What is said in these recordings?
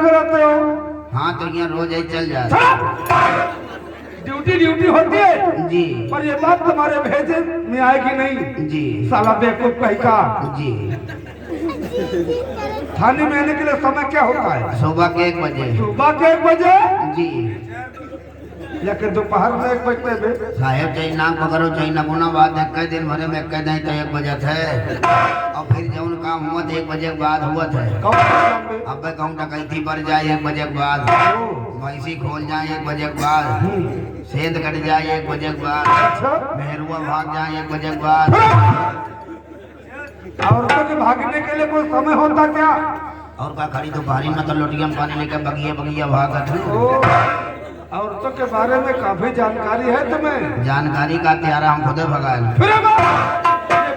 कराते हो? हाँ तो यहाँ रोज ही चल जाता। ड्यूटी होती है जी। पर ये बात तुम्हारे भेजे में आएगी नहीं जी। साला बेवकूफ कहीं का। जी। थाने में आने के लिए समय क्या होता है? सुबह के 1 बजे। सुबह के 1 बजे जी। या कि दोपहर में 1 बजे में? साहेब चाहे नाक पकड़ो चाहे नगुना बात है, दिन भरे में कह दें तो 1 बजे थे और फिर जौन काम हुआ 1 बजे के बाद हुआ थे। अब कहूँ डकैती पर जाए 1 बजे के बाद, भैंसी खोल जाए 1 बजे के बाद, सेंध कट जाए 1 बजे के बाद, मेहरुआ भाग जाए 1 बजे के बाद। औरतों के भागने के लिए कोई समय होता क्या? और का खड़ी दोपहरी में तो लोटिया में पानी लेकर बगिया भागत है। औरतों के बारे में काफी जानकारी है तुम्हें? जानकारी का त्यारा हम खुदे भगाए। फिर ये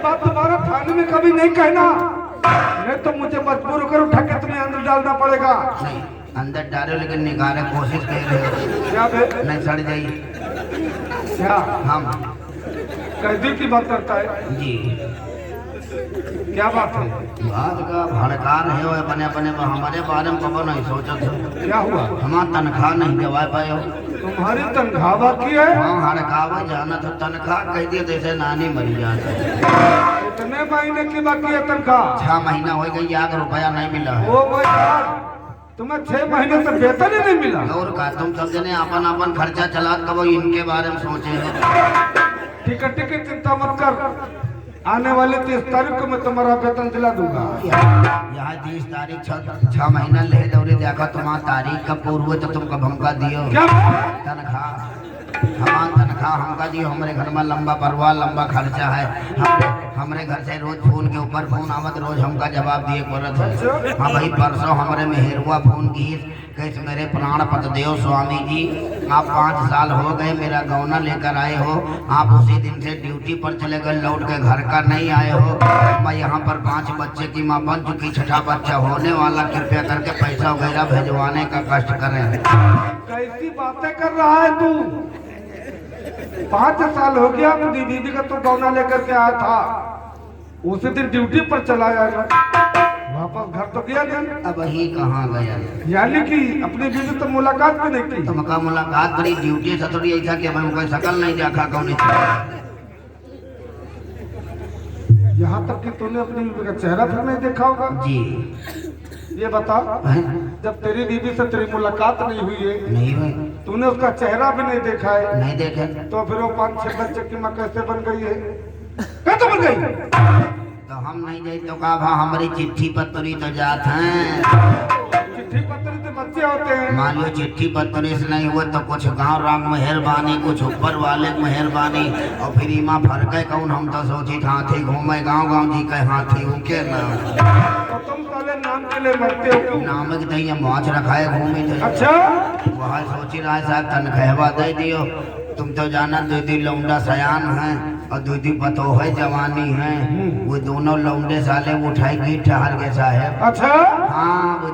बात तुम्हारा थाने में कभी नहीं कहना, नहीं तो मुझे मजबूर कर उठा के तुम्हें अंदर डालना पड़ेगा। नहीं अंदर डालो लेकिन निकाले कोशिश कर रहे हो। क्या बे? नहीं सड़ जाइए। क्या हम कैदी की बात करता है? जी। क्या बात है? बात का भड़का रहे हो अपने अपने में, हमारे बारे में कब नहीं सोचा था। क्या हुआ? हमारा तनख्वाह नहीं दवा पाए हो। तुम्हारी तनख्वाह बाकी है? हाँ हड़कावा जाना तो तनख्वाह कह दिए जैसे नानी मरी जाते। कितने महीने की बाकी है तनख्वाह? 6 महीना हो गई, 1 रुपया नहीं मिला। ओ माय गॉड, तुम्हें 6 महीने से वेतन ही नहीं मिला? और का तुम सब जने अपन खर्चा चला, कब इनके बारे में सोचे हो। ठीक है चिंता मत कर, आने वाले 30 तारीख को मैं तुम्हारा वेतन दिला दूंगा। यहाँ 30 तारीख 6 महीना ले दौरे देखा तुम्हारा तारीख कब पूर्व हुए तो तुम कब हमका दियो तनख्वाह। हमारा तनख्वाह हमका दियो। हमारे घर में लंबा परिवार लंबा खर्चा है। हमारे घर से रोज फोन के ऊपर फोन आवत, रोज हमका जवाब दिए पड़त है। हाँ भाई परसों हमारे मेहरुआ फोन की कैसे मेरे प्राण पत देव स्वामी जी, आप 5 साल हो गए मेरा गौना लेकर आए हो, आप उसी दिन से ड्यूटी पर चले गए, लौट के घर का नहीं आए हो। मैं यहाँ पर 5 बच्चे की माँ बन चुकी, 6ठा बच्चा होने वाला, कृपया करके पैसा वगैरह भेजवाने का कष्ट करें। कैसी बातें कर रहा है तू? 5 साल हो गया अपनी दीदी का तू गौना लेकर के आया था, उसी दिन ड्यूटी पर चला जाएगा, वापस घर तो गया नहीं। अब ही कहाँ गया? यानी कि अपनी बीवी तो मुलाकात भी नहीं की? तुमका मुलाकात करी ड्यूटी से थोड़ी ऐसा कि मैं उनका शकल नहीं देखा कौन। यहाँ तक कि तूने अपनी बीवी का चेहरा फिर नहीं देखा होगा? जी। ये बता, जब तेरी बीवी से तेरी मुलाकात नहीं हुई है, नहीं हुई, तूने उसका चेहरा भी नहीं देखा है, नहीं देखे, तो फिर वो 5-6 बच्चे की माँ कैसे बन गई है? कैसे बन गई? तो हम नहीं जाए तो कहा हमारी चिट्ठी पत्री तो जात हैं। चिट्ठी पत्री से बच्चे होते हैं। मान लो चिट्ठी पत्री से नहीं हुआ तो कुछ गांव राम मेहरबानी, कुछ ऊपर वाले मेहरबानी, और फिर इमा फर्क है कौन। हम तो सोची हाथी घूमे गांव जी के हाथी उनके नाम। तो तुम साले नाम के लिए मरते हो? नाम के तैयार मौज रखा है घूमी थे। अच्छा वहाँ सोची रहा है साहब तनख्वाह दे दियो। तुम तो जाना दीदी लौंडा सयान है और दीदी पतो है जवानी है, वो दोनों लौंडे साले उठाई गई ठहर के साहेब। अच्छा हाँ